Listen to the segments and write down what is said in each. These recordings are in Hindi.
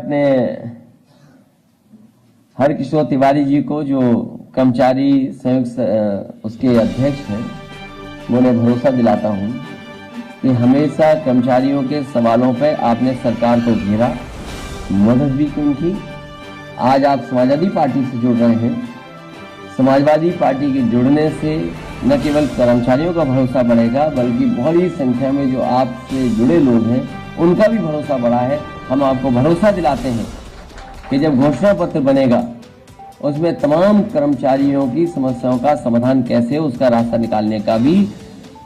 अपने हरकिशोर तिवारी जी को, जो कर्मचारी संयुक्त उसके अध्यक्ष हैं, मैं उन्हें भरोसा दिलाता हूं कि हमेशा कर्मचारियों के सवालों पर आपने सरकार को घेरा, मदद भी की। आज आप समाजवादी पार्टी से जुड़ रहे हैं। समाजवादी पार्टी के जुड़ने से न केवल कर्मचारियों का भरोसा बढ़ेगा, बल्कि बड़ी संख्या में जो आपसे जुड़े लोग हैं उनका भी भरोसा बढ़ा है। हम आपको भरोसा दिलाते हैं कि जब घोषणा पत्र बनेगा उसमें तमाम कर्मचारियों की समस्याओं का समाधान कैसे हो उसका रास्ता निकालने का भी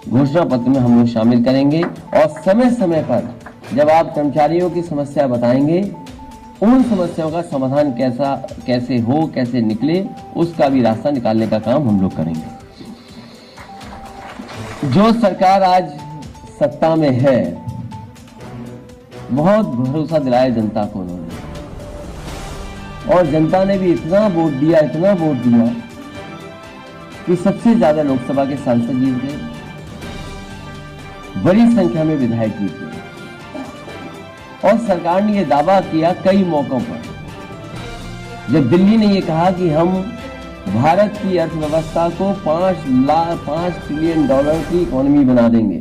घोषणा पत्र में हम लोग शामिल करेंगे। और समय समय पर जब आप कर्मचारियों की समस्या बताएंगे, उन समस्याओं का समाधान कैसे हो, कैसे निकले, उसका भी रास्ता निकालने का काम हम लोग करेंगे। जो सरकार आज सत्ता में है, बहुत भरोसा दिलाया जनता को उन्होंने, और जनता ने भी इतना वोट दिया कि सबसे ज्यादा लोकसभा के सांसद जीत गए, बड़ी संख्या में विधायक जीत गए। और सरकार ने यह दावा किया कई मौकों पर, जब दिल्ली ने यह कहा कि हम भारत की अर्थव्यवस्था को 5 ट्रिलियन डॉलर की इकोनॉमी बना देंगे,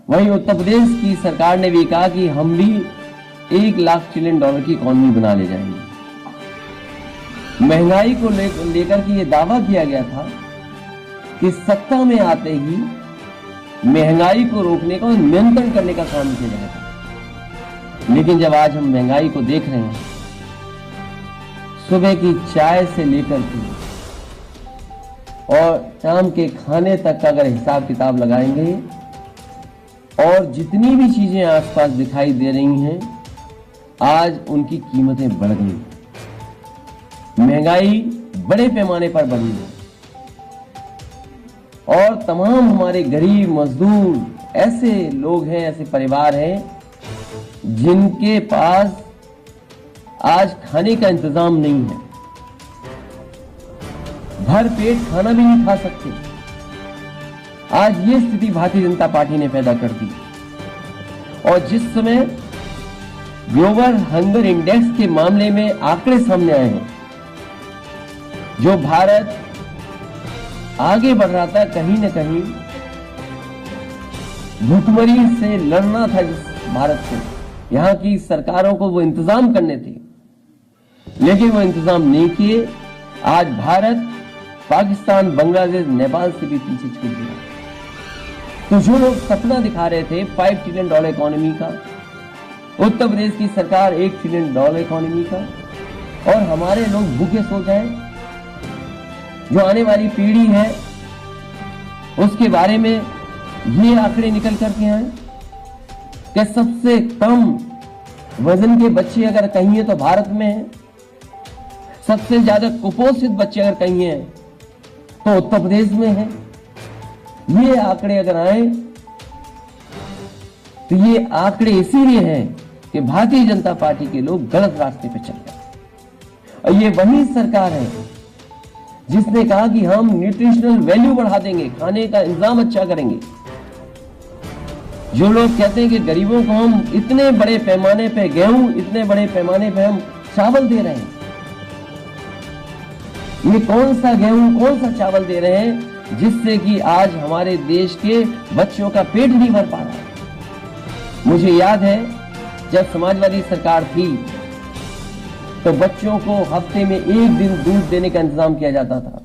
वहीं उत्तर प्रदेश की सरकार ने भी कहा कि हम भी 1 लाख ट्रिलियन डॉलर की इकोनॉमी बना ले जाएंगे। महंगाई को लेकर के ये दावा किया गया था कि सत्ता में आते ही महंगाई को रोकने का और नियंत्रण करने का काम किया जाएगा। लेकिन जब आज हम महंगाई को देख रहे हैं, सुबह की चाय से लेकर के और शाम के खाने तक का अगर हिसाब किताब लगाएंगे, और जितनी भी चीजें आसपास दिखाई दे रही हैं, आज उनकी कीमतें बढ़ गई, महंगाई बड़े पैमाने पर बढ़ी है। और तमाम हमारे गरीब मजदूर ऐसे लोग हैं, ऐसे परिवार हैं जिनके पास आज खाने का इंतजाम नहीं है, भर पेट खाना भी नहीं खा सकते। आज ये स्थिति भारतीय जनता पार्टी ने पैदा कर दी। और जिस समय ग्लोबल हंगर इंडेक्स के मामले में आंकड़े सामने आए हैं, जो भारत आगे बढ़ रहा था, कहीं न कहीं भूखमरी से लड़ना था जिस भारत को, यहां की सरकारों को वो इंतजाम करने थे, लेकिन वो इंतजाम नहीं किए। आज भारत पाकिस्तान, बांग्लादेश, नेपाल से भी पीछे छूट गया। तो जो लोग सपना दिखा रहे थे 5 ट्रिलियन डॉलर इकोनॉमी का, उत्तर प्रदेश की सरकार 1 ट्रिलियन डॉलर इकोनॉमी का, और हमारे लोग भूखे सो जाएं, जो आने वाली पीढ़ी है उसके बारे में ये आंकड़े निकल करके आए कि सबसे कम वजन के बच्चे अगर कहीं है तो भारत में है, सबसे ज्यादा कुपोषित बच्चे अगर कहीं है तो उत्तर प्रदेश में है। ये आंकड़े अगर आए तो ये आंकड़े इसीलिए हैं कि भारतीय जनता पार्टी के लोग गलत रास्ते पे चल रहे हैं। और ये वही सरकार है जिसने कहा कि हम न्यूट्रिशनल वैल्यू बढ़ा देंगे, खाने का इंतजाम अच्छा करेंगे। जो लोग कहते हैं कि गरीबों को हम इतने बड़े पैमाने पे गेहूं, इतने बड़े पैमाने पे हम चावल दे रहे हैं, ये कौन सा गेहूं, कौन सा चावल दे रहे हैं जिससे कि आज हमारे देश के बच्चों का पेट नहीं भर पा रहा है। मुझे याद है जब समाजवादी सरकार थी तो बच्चों को हफ्ते में 1 दिन दूध देने का इंतजाम किया जाता था।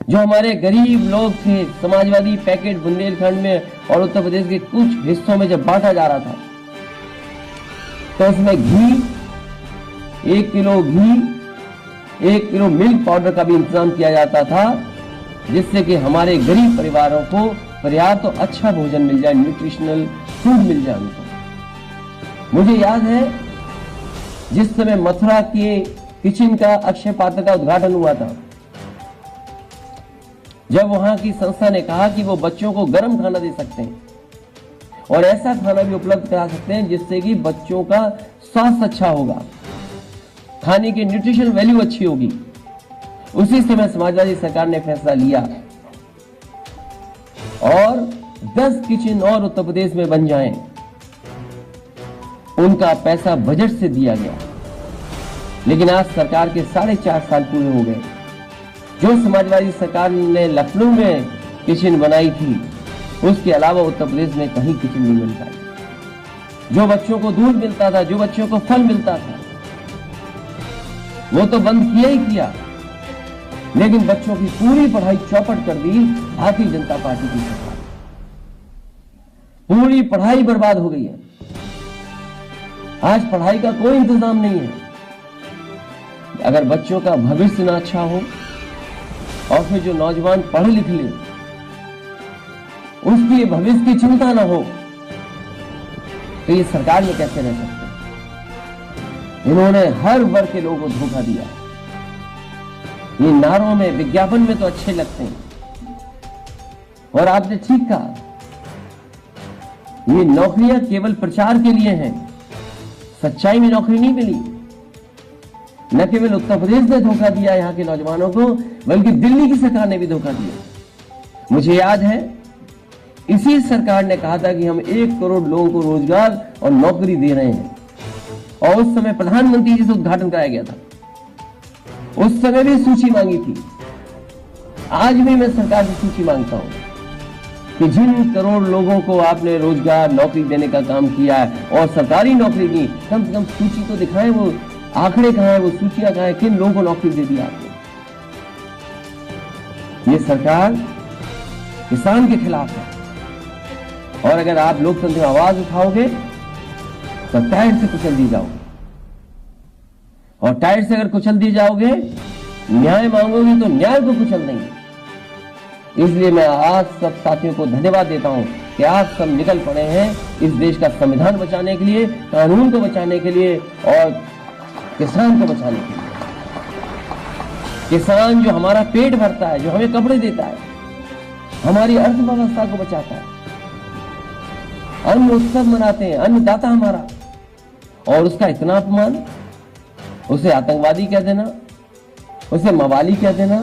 जो हमारे गरीब लोग थे, समाजवादी पैकेट बुंदेलखंड में और उत्तर प्रदेश के कुछ हिस्सों में जब बांटा जा रहा था तो उसमें घी, 1 किलो घी, 1 किलो मिल्क पाउडर का भी इंतजाम किया जाता था, जिससे कि हमारे गरीब परिवारों को पर्याप्त तो अच्छा भोजन मिल जाए, न्यूट्रिशनल फूड मिल जाए उनको। मुझे याद है जिस समय मथुरा के किचन का अक्षय पात्र का उद्घाटन हुआ था, जब वहां की संस्था ने कहा कि वो बच्चों को गर्म खाना दे सकते हैं और ऐसा खाना भी उपलब्ध करा सकते हैं जिससे कि बच्चों का स्वास्थ्य अच्छा होगा, खाने की न्यूट्रिशन वैल्यू अच्छी होगी। उसी समय समाजवादी सरकार ने फैसला लिया और 10 किचन और उत्तर प्रदेश में बन जाएं। उनका पैसा बजट से दिया गया। लेकिन आज सरकार के 4.5 साल पूरे हो गए। जो समाजवादी सरकार ने लखनऊ में किचन बनाई थी, उसके अलावा उत्तर प्रदेश में कहीं किचन नहीं मिल पाई। जो बच्चों को दूध मिलता था, जो बच्चों को फल मिलता था, वो तो बंद किया ही किया। लेकिन बच्चों की पूरी पढ़ाई चौपट कर दी भारतीय जनता पार्टी की सरकार। पूरी पढ़ाई बर्बाद हो गई है। आज पढ़ाई का कोई इंतजाम नहीं है। अगर बच्चों का भविष्य ना अच्छा हो और फिर जो नौजवान पढ़ लिख ले, उसकी भविष्य की चिंता ना हो, तो ये सरकार में कैसे रह सकते? इन्होंने हर वर्ग के लोगों को धोखा दिया। ये नारों में, विज्ञापन में तो अच्छे लगते हैं, और आपने ठीक कहा, ये नौकरियां केवल प्रचार के लिए हैं। सच्चाई में नौकरी नहीं मिली। न केवल उत्तर प्रदेश ने धोखा दिया यहाँ के नौजवानों को, बल्कि दिल्ली की सरकार ने भी धोखा दिया। मुझे याद है, इसी सरकार ने कहा था कि हम 1 करोड़ लोगों को रोजगार और नौकरी दे रहे हैं, और उस समय प्रधानमंत्री जी से उद्घाटन कराया गया था। उस समय भी सूची मांगी थी। आज भी मैं सरकार से सूची मांगता हूं कि जिन करोड़ लोगों को आपने रोजगार, नौकरी देने का काम किया है, और सरकारी नौकरी की, कम से कम सूची तो दिखाएं। वो आंकड़े कहां है, वो सूचियां कहां है, किन लोगों को नौकरी दे दी आपने? ये सरकार किसान के खिलाफ है, और अगर आप लोकतंत्र में आवाज उठाओगे तो टायर से कुचल दी जाओगे, और टायर से अगर कुचल दी जाओगे, न्याय मांगोगे तो न्याय को कुचल देंगे। इसलिए मैं आज सब साथियों को धन्यवाद देता हूं कि आप सब निकल पड़े हैं इस देश का संविधान बचाने के लिए, कानून को बचाने के लिए, और किसान को बचाने के लिए। किसान जो हमारा पेट भरता है, जो हमें कपड़े देता है, हमारी अर्थव्यवस्था को बचाता है। अन्न उत्सव मनाते हैं, अन्नदाता हमारा, और उसका इतना अपमान, उसे आतंकवादी कह देना, उसे मवाली कह देना,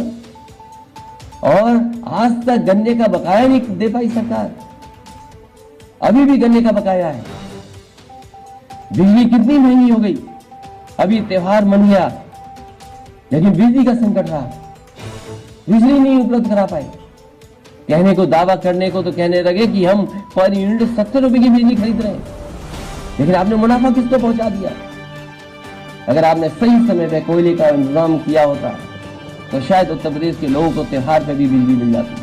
और आज तक गन्ने का बकाया नहीं दे पाई सरकार। अभी भी गन्ने का बकाया है। बिजली कितनी महंगी हो गई। अभी त्योहार मन गया, लेकिन बिजली का संकट रहा, बिजली नहीं उपलब्ध करा पाए। कहने को, दावा करने को तो कहने लगे कि हम पर यूनिट 70 रुपए की बिजली खरीद रहे हैं, लेकिन आपने मुनाफा किसको पहुंचा दिया? अगर आपने सही समय पे कोयले का इंतजाम किया होता तो शायद उत्तर प्रदेश के लोगों को त्योहार पे भी बिजली मिल जाती।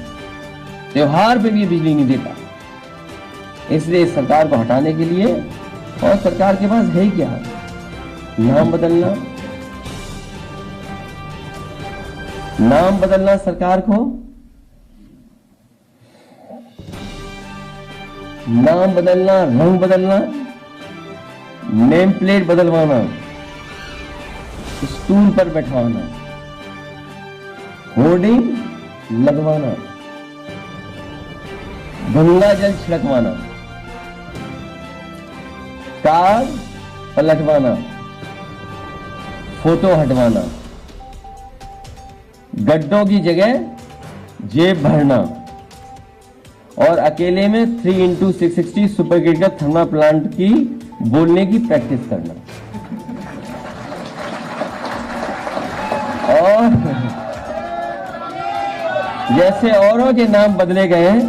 त्योहार पे भी बिजली नहीं देता। इसलिए सरकार को हटाने के लिए, और सरकार के पास है क्या? नाम बदलना, नाम बदलना सरकार को, नाम बदलना, रंग बदलना, नेम प्लेट बदलवाना, स्टूल पर बैठवाना, होर्डिंग लगवाना, गंगा जल छिड़कवाना, कार पलटवाना, फोटो हटवाना, गड्ढों की जगह जेब भरना, और अकेले में 3x660 super critical thermal plant की बोलने की प्रैक्टिस करना। और जैसे औरों के नाम बदले गए हैं,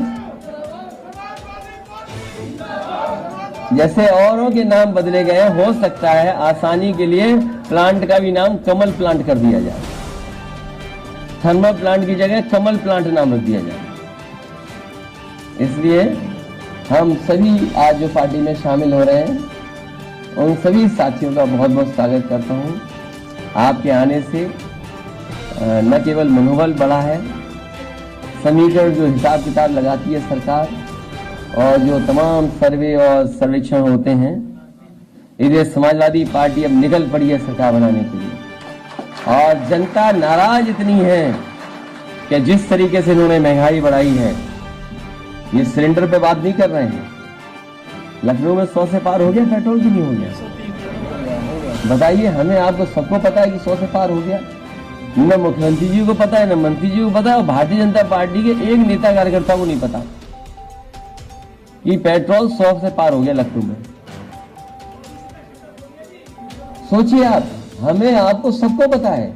जैसे औरों के नाम बदले गए, हो सकता है आसानी के लिए प्लांट का भी नाम कमल प्लांट कर दिया जाए। थर्मल प्लांट की जगह कमल प्लांट नाम रख दिया जाए। इसलिए हम सभी आज जो पार्टी में शामिल हो रहे हैं, उन सभी साथियों का बहुत बहुत स्वागत करता हूं। आपके आने से न केवल मनोबल बढ़ा है, समीकरण जो हिसाब किताब लगाती है सरकार, और जो तमाम सर्वे और सर्वेक्षण होते हैं, इधर समाजवादी पार्टी अब निकल पड़ी है सरकार बनाने के लिए। और जनता नाराज इतनी है कि जिस तरीके से इन्होंने महंगाई बढ़ाई है, ये सिलेंडर पे बात नहीं कर रहे हैं, लखनऊ में 100 से पार हो गया पेट्रोल की, नहीं हो गया? बताइए हमें, आपको सबको पता है कि 100 से पार हो गया। न मुख्यमंत्री जी को पता है, न मंत्री जी को पता है, और भारतीय जनता पार्टी के एक नेता कार्यकर्ता को नहीं पता कि पेट्रोल 100 से पार हो गया लखनऊ में। सोचिए आप, हमें आपको सबको पता है,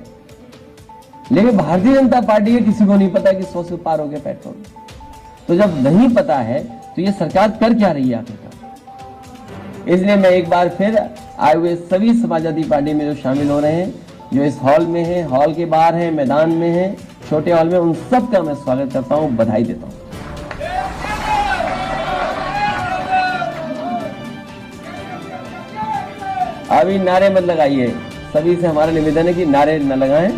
लेकिन भारतीय जनता पार्टी के किसी को नहीं पता कि 100 से पार हो गया पेट्रोल। तो जब नहीं पता है तो ये सरकार कर क्या रही है आखिरकार। इसलिए मैं एक बार फिर आए हुए सभी समाजवादी पार्टी में जो शामिल हो रहे हैं, जो इस हॉल में है, हॉल के बाहर है, मैदान में है, छोटे हॉल में, उन सब का मैं स्वागत करता हूं, बधाई देता हूं। अभी नारे मत लगाइए, सभी से हमारा निवेदन है कि नारे न लगाएं।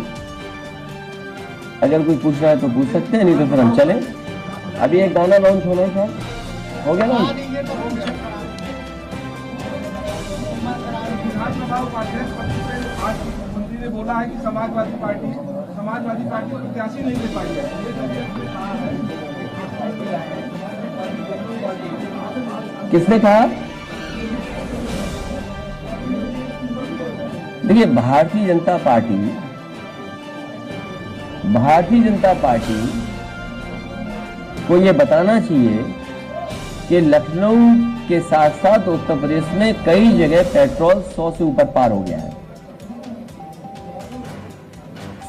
अगर कोई पूछ रहा है तो पूछ सकते हैं, नहीं तो फिर हम चलें। अभी एक गाना लॉन्च होना है, सर हो गया ना? मंत्री ने बोला है कि समाजवादी पार्टी प्रत्याशी नहीं दे पाई है। किसने कहा? देखिए, भारतीय जनता पार्टी को ये बताना चाहिए कि लखनऊ के साथ साथ उत्तर प्रदेश में कई जगह पेट्रोल 100 से ऊपर पार हो गया है।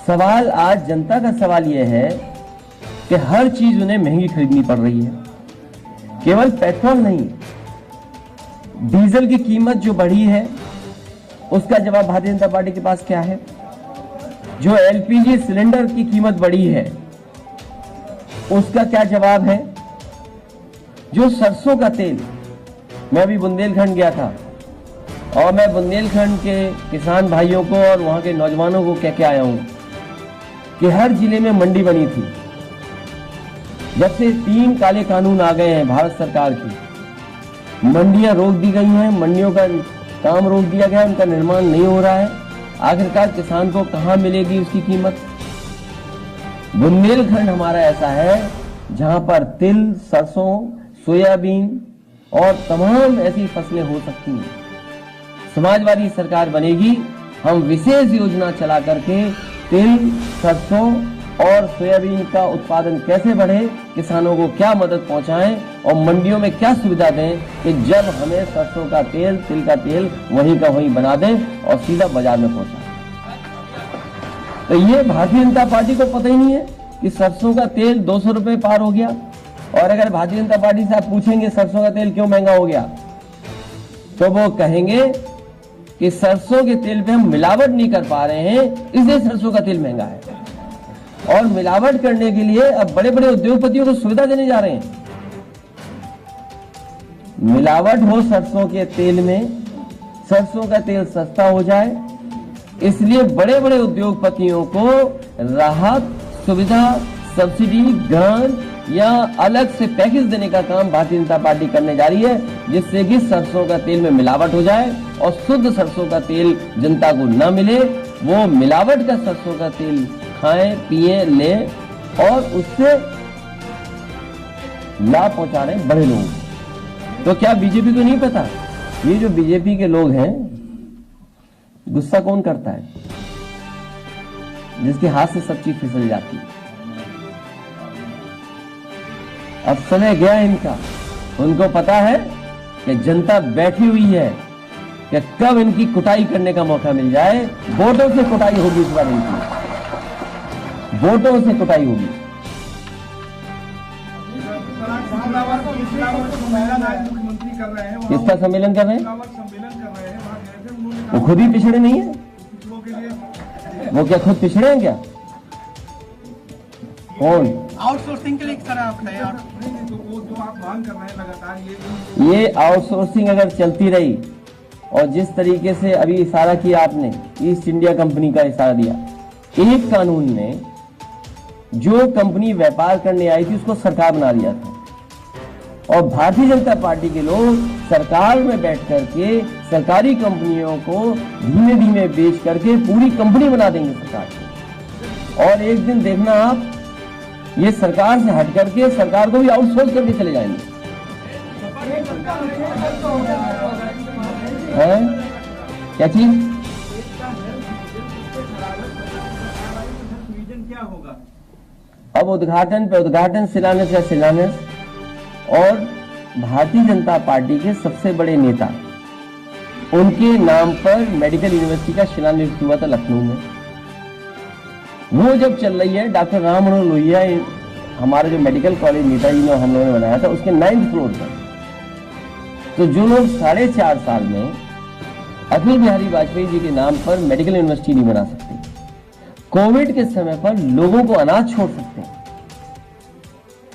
सवाल आज जनता का सवाल यह है कि हर चीज उन्हें महंगी खरीदनी पड़ रही है, केवल पेट्रोल नहीं, डीजल की कीमत जो बढ़ी है उसका जवाब भारतीय जनता पार्टी के पास क्या है? जो एलपीजी सिलेंडर की कीमत बढ़ी है उसका क्या जवाब है? जो सरसों का तेल, मैं अभी बुंदेलखंड गया था और मैं बुंदेलखंड के किसान भाइयों को और वहां के नौजवानों को कह के आया हूं कि हर जिले में मंडी बनी थी। जब से 3 काले कानून आ गए हैं भारत सरकार की, मंडियां रोक दी गई हैं, मंडियों का काम रोक दिया गया, उनका निर्माण नहीं हो रहा है। आखिरकार किसान को कहां मिलेगी उसकी कीमत? बुंदेलखंड हमारा ऐसा है जहां पर तिल, सरसों, सोयाबीन और तमाम ऐसी फसलें हो सकती हैं। समाजवादी सरकार बनेगी, हम विशेष योजना चला करके तिल, सरसों और सोयाबीन का उत्पादन कैसे बढ़े, किसानों को क्या मदद पहुंचाएं और मंडियों में क्या सुविधा दें कि जब हमें सरसों का तेल, तिल का तेल वहीं का वहीं बना दें और सीधा बाजार में पहुंचाएं। तो ये भारतीय जनता पार्टी को पता ही नहीं है कि सरसों का तेल 200 रुपए पार हो गया। और अगर भारतीय जनता पार्टी से आप पूछेंगे सरसों का तेल क्यों महंगा हो गया, तो वो कहेंगे कि सरसों के तेल पे हम मिलावट नहीं कर पा रहे हैं, इसलिए सरसों का तेल महंगा है। और मिलावट करने के लिए अब बड़े बड़े उद्योगपतियों को सुविधा देने जा रहे हैं। मिलावट हो सरसों के तेल में, सरसों का तेल सस्ता हो जाए, इसलिए बड़े बड़े उद्योगपतियों को राहत, सुविधा, सब्सिडी, ग्रांट या अलग से पैकेज देने का काम भारतीय जनता पार्टी करने जा रही है, जिससे कि सरसों का तेल में मिलावट हो जाए और शुद्ध सरसों का तेल जनता को न मिले। वो मिलावट का सरसों का तेल खाएं, पिए, लें और उससे लाभ पहुंचा रहे बड़े लोग। तो क्या बीजेपी को नहीं पता? ये जो बीजेपी के लोग हैं, गुस्सा कौन करता है? जिसके हाथ से सब चीज फिसल जाती है। अब समय गया इनका, उनको पता है कि जनता बैठी हुई है कि कब इनकी कुटाई करने का मौका मिल जाए। वोटों से कुटाई होगी इस बार इनकी, वोटों से कुटाई होगी। किसका सम्मेलन कर रहे हैं? वो खुद ही पिछड़े नहीं है? वो क्या खुद पिछड़े हैं क्या? कौन? आउटसोर्सिंग के लिए सर आप तो जो आप मांग कर रहे हैं लगातार, ये आउटसोर्सिंग अगर चलती रही और जिस तरीके से अभी इशारा किया आपने, ईस्ट इंडिया कंपनी का इशारा दिया, एक कानून ने जो कंपनी व्यापार करने आई थी उसको सरकार बना दिया था। और भारतीय जनता पार्टी के लोग सरकार में बैठ करके सरकारी कंपनियों को धीमे धीमे बेच करके पूरी कंपनी बना देंगे सरकार को। और एक दिन देखना आप, ये सरकार से हट करके सरकार को भी आउटसोर्स करके चले जाएंगे। है क्या चीज? क्या होगा? अब उद्घाटन पे उद्घाटन, शिलान्यास या शिलान्यास। और भारतीय जनता पार्टी के सबसे बड़े नेता उनके नाम पर मेडिकल यूनिवर्सिटी का शिलान्यास हुआ था लखनऊ में। वो जब चल रही है, डॉक्टर राम मनोहर लोहिया हमारा जो मेडिकल कॉलेज नेताजी ने हम लोगों ने बनाया था, उसके 9th फ्लोर पर। तो जो लोग 4.5 साल में अटल बिहारी वाजपेयी जी के नाम पर मेडिकल यूनिवर्सिटी नहीं बना सकते, कोविड के समय पर लोगों को अनाज छोड़ सकते हैं,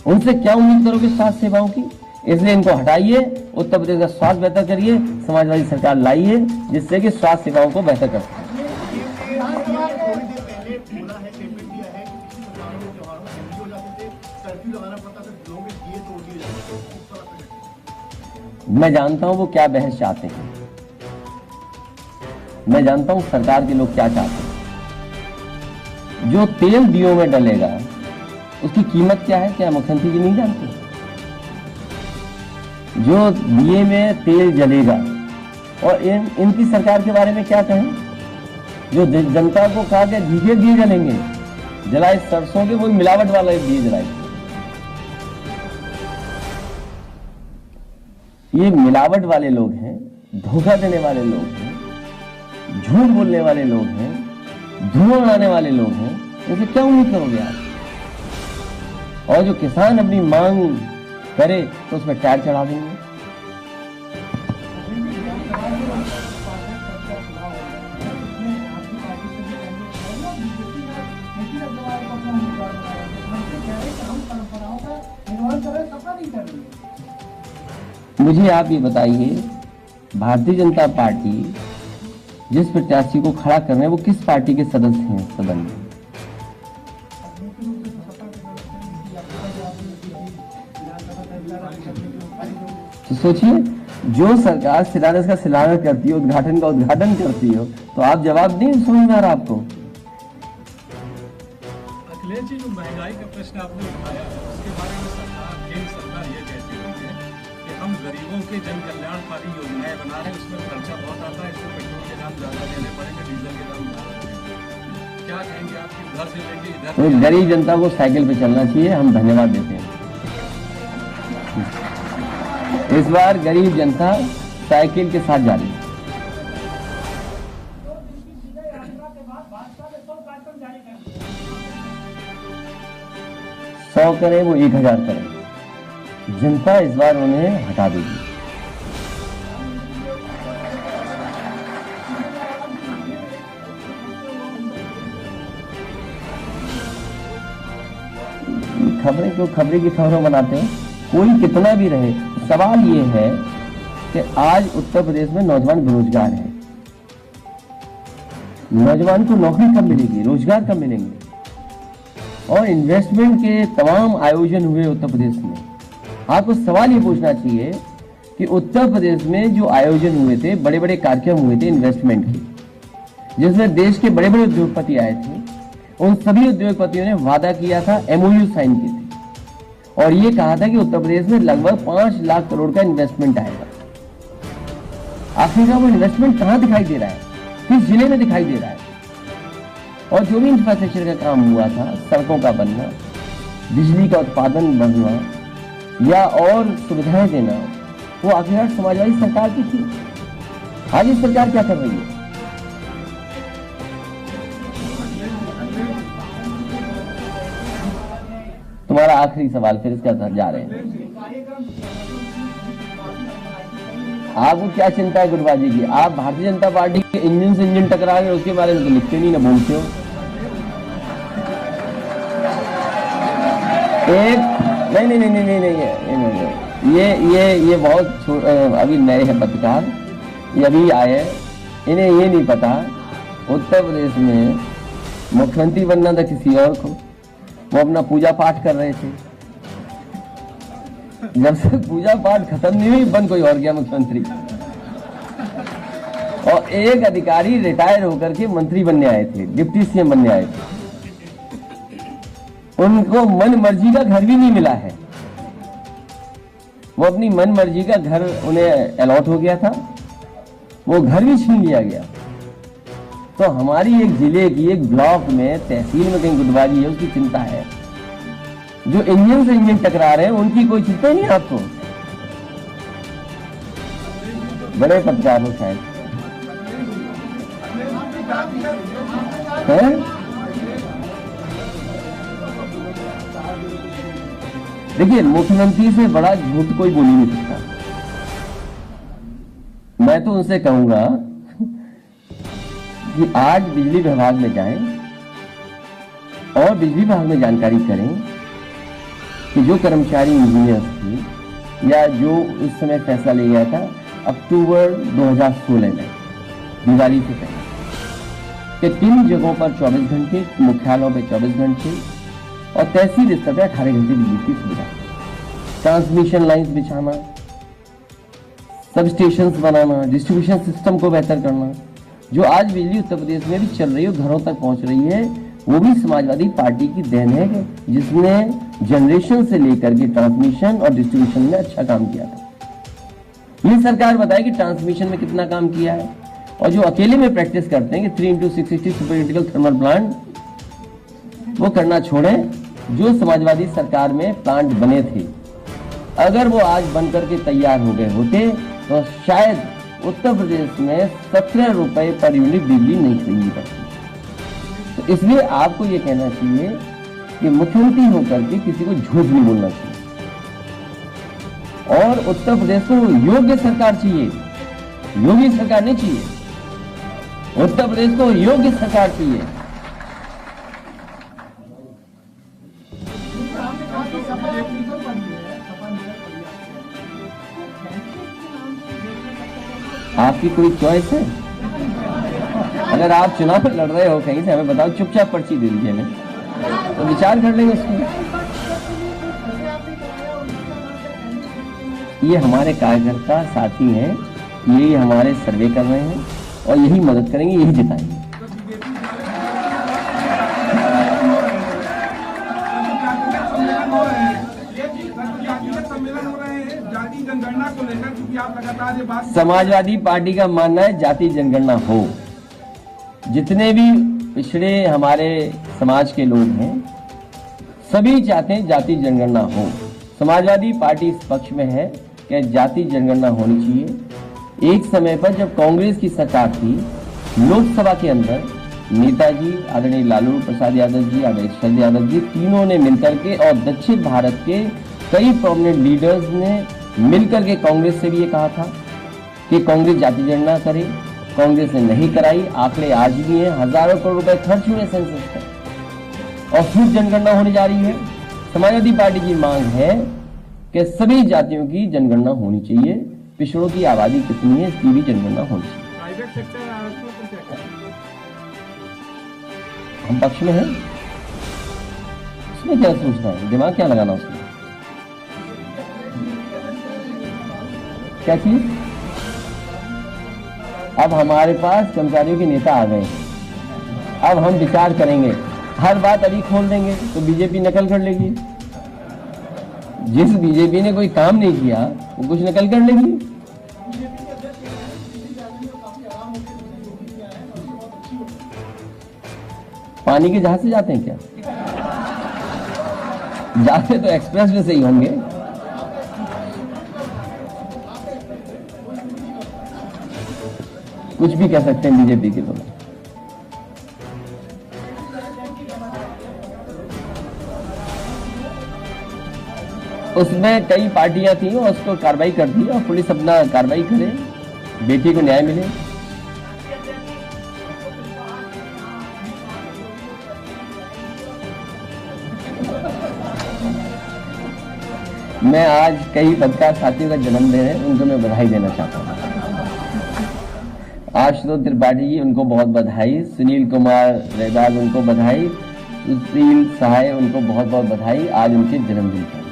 उनसे क्या उम्मीद करोगे स्वास्थ्य सेवाओं की? इसलिए इनको हटाइए, उत्तर प्रदेश का स्वास्थ्य बेहतर करिए, समाजवादी सरकार लाइए जिससे कि स्वास्थ्य सेवाओं को बेहतर कर सके। मैं जानता हूं वो क्या बहस चाहते हैं, मैं जानता हूं सरकार के लोग क्या चाहते हैं। जो तेल दियो में डलेगा उसकी कीमत क्या है, क्या मुख्यमंत्री जी नहीं जानते? जो दिए में तेल जलेगा, और इनकी सरकार के बारे में क्या कहें? जो जनता को कहा कि भीगे दिए जलेंगे, जलाए सरसों के, वो मिलावट वाला दिए जलाए। ये मिलावट वाले लोग हैं, धोखा देने वाले लोग हैं, झूठ बोलने वाले लोग हैं, धुआं उड़ाने वाले लोग हैं। इनसे क्या उम्मीद करोगे आप? और जो किसान अपनी मांग करे तो उसमें टायर चढ़ा देंगे। मुझे आप ये बताइए, भारतीय जनता पार्टी जिस प्रत्याशी को खड़ा कर रहे हैं वो किस पार्टी के सदस्य हैं सदन में? तो सोचिए, जो सरकार शिलान्यास का शिलान्यास करती है, उद्घाटन का उद्घाटन करती हो, तो आप जवाब दें। समझ में आ रहा आपको? अखिलेश जी, जो महंगाई का प्रश्न आपने उठाया है उसके बारे में केंद्र सरकार ये कहती है कि हम गरीबों के जन कल्याणकारी योजनाएं बना रहे हैं, उसमें खर्चा बहुत आता है, इससे पेट्रोल के दाम ज्यादा देने पड़ेंगे, डीजल के दाम ज्यादा देंगे। क्या कहेंगे आप? उधर से लेंगे इधर? तो गरीब जनता को साइकिल पे चलना चाहिए, हम धन्यवाद देते हैं। इस बार गरीब जनता साइकिल के साथ जा रही है। सौ करे वो 1000 करे, जनता इस बार उन्हें हटा देगी। खबरें क्यों खबरें की खबरों बनाते हैं? कोई कितना भी रहे, सवाल ये है कि आज उत्तर प्रदेश में नौजवान बेरोजगार है। नौजवान को नौकरी कब मिलेगी, रोजगार कब मिलेंगे? और इन्वेस्टमेंट के तमाम आयोजन हुए उत्तर प्रदेश में। आपको सवाल ये पूछना चाहिए कि उत्तर प्रदेश में जो आयोजन हुए थे, बड़े बड़े कार्यक्रम हुए थे इन्वेस्टमेंट के, जिसमें देश के बड़े बड़े उद्योगपति आए थे, उन सभी उद्योगपतियों ने वादा किया था, MOU साइन किए थे और ये कहा था कि उत्तर प्रदेश में लगभग 5 लाख करोड़ का इन्वेस्टमेंट आएगा। आखिरकार वो इन्वेस्टमेंट कहां दिखाई दे रहा है, किस जिले में दिखाई दे रहा है? और जो भी इंफ्रास्ट्रक्चर का काम हुआ था, सड़कों का बनना, बिजली का उत्पादन बढ़ना या और सुविधाएं देना, वो आखिरकार समाजवादी सरकार की थी। आज ये सरकार क्या कर रही है? तुम्हारा आखिरी सवाल, फिर इसके साथ जा रहे हैं। आपको क्या चिंता है गुटबाजी की? आप भारतीय जनता पार्टी के इंजन से इंजन टकरा गए, उसके बारे में तो लिखते नहीं, ना बोलते हो। नहीं, ये बहुत अभी नए हैं पत्रकार, ये अभी आए, इन्हें ये नहीं पता उत्तर प्रदेश में मुख्यमंत्री बनना था किसी और को। वो अपना पूजा पाठ कर रहे थे, जब से पूजा पाठ खत्म नहीं हुई, बन कोई और गया मुख्यमंत्री। और एक अधिकारी रिटायर होकर के मंत्री बनने आए थे, डिप्टी CM बनने आए थे, उनको मन मर्जी का घर भी नहीं मिला है। वो अपनी मन मर्जी का घर उन्हें अलॉट हो गया था, वो घर भी छीन लिया गया। तो हमारी एक जिले की, एक ब्लॉक में, तहसील में कहीं गुटबाजी है, उसकी चिंता है। जो इंजन से इंजन टकरा रहे हैं उनकी कोई चिंता नहीं आपको? बड़े पत्रकार हो शायद। है? देखिए, मुख्यमंत्री से बड़ा झूठ कोई बोल ही नहीं सकता। मैं तो उनसे कहूंगा कि आज बिजली विभाग में जाएं और बिजली विभाग में जानकारी करें कि जो कर्मचारी इंजीनियर्स थे या जो उस समय फैसला लिया गया था अक्टूबर 2016 में दिवाली से पहले कि 3 जगहों पर 24 घंटे, मुख्यालयों पर 24 घंटे और तहसील स्तर पर 18 घंटे बिजली की सुविधा, ट्रांसमिशन लाइन्स बिछाना, सब स्टेशंस बनाना, डिस्ट्रीब्यूशन सिस्टम को बेहतर करना। जो आज बिजली उत्तर प्रदेश में भी चल रही है, घरों तक पहुंच रही है, वो भी समाजवादी पार्टी की देन है जिसने जनरेशन से लेकर के ट्रांसमिशन और डिस्ट्रीब्यूशन में अच्छा काम किया था। ये सरकार बताए कि ट्रांसमिशन में कितना काम किया है, और जो अकेले में प्रैक्टिस करते हैं कि 3x660 super critical thermal plant, वो करना छोड़ें। जो समाजवादी सरकार में प्लांट बने थे, अगर वो आज बन करके तैयार हो गए होते तो शायद उत्तर प्रदेश में 17 रुपए पर यूनिट बिजली नहीं खरीदनी पड़ती। तो इसलिए आपको ये कहना चाहिए कि मुख्यमंत्री होकर के किसी को झूठ नहीं बोलना चाहिए, और उत्तर प्रदेश को योग्य सरकार चाहिए, योगी सरकार नहीं चाहिए। उत्तर प्रदेश को योग्य सरकार चाहिए। आपकी कोई चॉइस है? अगर आप चुनाव लड़ रहे हो कहीं से, हमें बताओ, चुपचाप पर्ची दे दीजिए हमें, तो विचार कर लेंगे उसमें। ये हमारे कार्यकर्ता साथी हैं, यही हमारे सर्वे कर रहे हैं और यही मदद करेंगे, यही जिताएंगे। जनगणना को लेकर, क्योंकि आप लगातार ये बात, समाजवादी पार्टी का मानना है जाति जनगणना हो। जितने भी पिछड़े हमारे समाज के लोग हैं, सभी चाहते हैं जाति जनगणना हो। समाजवादी पार्टी इस पक्ष में है कि जाति जनगणना होनी चाहिए। एक समय पर जब कांग्रेस की सरकार थी, लोकसभा के अंदर नेताजी आदरणीय लालू प्रसाद यादव जी, आदरणीय शरद यादव जी, तीनों ने मिलकर के और दक्षिण भारत के कई प्रोमिनेंट लीडर्स ने मिलकर के कांग्रेस से भी ये कहा था कि कांग्रेस जाति जनगणना करे। कांग्रेस ने नहीं कराई। आंकड़े आज भी हैं, हजारों करोड़ रुपए खर्च हुए सेंसस पर, और फिर जनगणना होने जा रही है। समाजवादी पार्टी की मांग है कि सभी जातियों की जनगणना होनी चाहिए। पिछड़ों की आबादी कितनी है, इसकी भी जनगणना होनी चाहिए। प्राइवेट सेक्टर हम पक्ष में हैं, उसमें क्या सोचना है, दिमाग क्या लगाना उसमें, क्या चीज? अब हमारे पास कर्मचारियों के नेता आ गए हैं, अब हम विचार करेंगे। हर बात अभी खोल देंगे तो बीजेपी नकल कर लेगी। जिस बीजेपी ने कोई काम नहीं किया वो कुछ नकल कर लेगी। पानी के जहाज से जाते हैं क्या? जाते तो एक्सप्रेस वे से ही होंगे। कुछ भी कह सकते हैं बीजेपी के लोग। उसमें कई पार्टियां थी और उसको कार्रवाई कर दी, और पुलिस अपना कार्रवाई करे, बेटी को न्याय मिले। मैं आज कई पत्रकार साथियों का जन्मदिन है, उनको मैं बधाई देना चाहता हूँ। आशुतोष त्रिपाठी जी, उनको बहुत बधाई। सुनील कुमार रैदास, उनको बधाई। सुशील सहाय, उनको बहुत बहुत बधाई आज उनके जन्मदिन पर।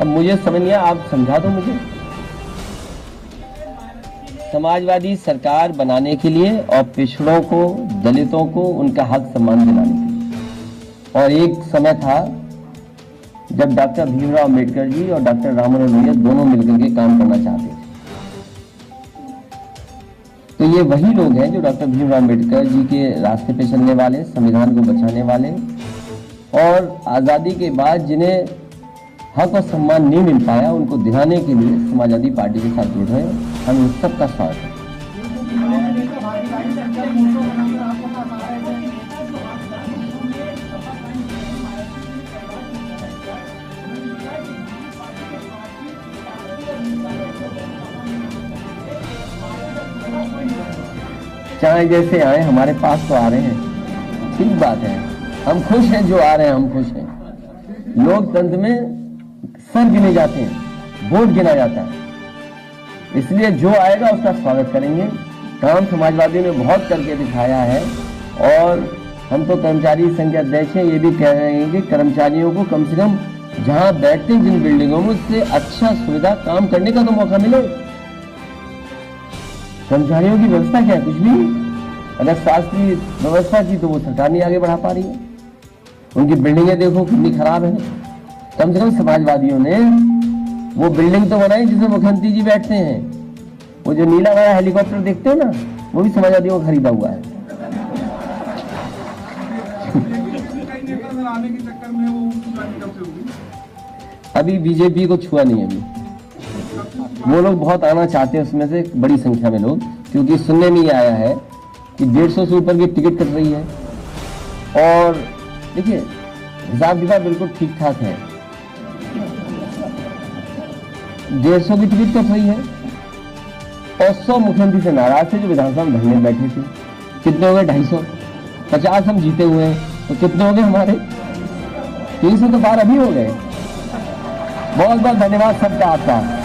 अब मुझे समझ नहीं आया, आप समझा दो मुझे। समाजवादी सरकार बनाने के लिए और पिछड़ों को, दलितों को उनका हक सम्मान दिलाने के लिए। और एक समय था जब डॉक्टर भीमराव अम्बेडकर जी और डॉक्टर राम मनोहर लोहिया दोनों मिलकर के काम करना चाहते थे। तो ये वही लोग हैं जो डॉक्टर भीमराव अम्बेडकर जी के रास्ते पे चलने वाले, संविधान को बचाने वाले और आज़ादी के बाद जिन्हें हक और सम्मान नहीं मिल पाया उनको दिलाने के लिए समाजवादी पार्टी के साथ जुड़ रहे हैं। हम इन सबका साथ है। चाहे जैसे आए हमारे पास तो आ रहे हैं, ठीक बात है। हम खुश हैं जो आ रहे हैं, हम खुश हैं। लोकतंत्र में सर गिने जाते हैं, वोट गिना जाता है, इसलिए जो आएगा उसका स्वागत करेंगे। काम समाजवादी ने बहुत करके दिखाया है और हम तो कर्मचारी संघ के अध्यक्ष हैं, ये भी कह रहे हैं कि कर्मचारियों को कम से कम जहां बैठते हैं जिन बिल्डिंगों में उससे अच्छा सुविधा काम करने का तो मौका मिले। कर्मचारियों की व्यवस्था क्या है? कुछ भी नहीं। अगर शासकीय व्यवस्था की तो वो सरकार नहीं आगे बढ़ा पा रही है। उनकी बिल्डिंगें देखो कितनी खराब है। कम से कम समाजवादियों ने वो बिल्डिंग तो बनाई जिसमें मुख्यमंत्री जी बैठते हैं। वो जो नीला वाला हेलीकॉप्टर देखते हो ना, वो भी समाजवादियों को खरीदा हुआ है। आने के चक्कर में वो कब से होगी? अभी बीजेपी को छुआ नहीं। अभी वो लोग बहुत आना चाहते हैं, उसमें से बड़ी संख्या में लोग, क्योंकि सुनने में ये आया है कि 150 से ऊपर की टिकट कट रही है। और देखिए हिसाब किताब बिल्कुल ठीक ठाक है। 150 की टिकट कट रही है और 100 मुख्यमंत्री से नाराज थे जो विधानसभा में धरने बैठे थे। कितने हो गए? 250। 50 हम जीते हुए हैं तो कितने हो गए हमारे? 300 तो पार अभी हो गए। बहुत बहुत धन्यवाद सबका आपका।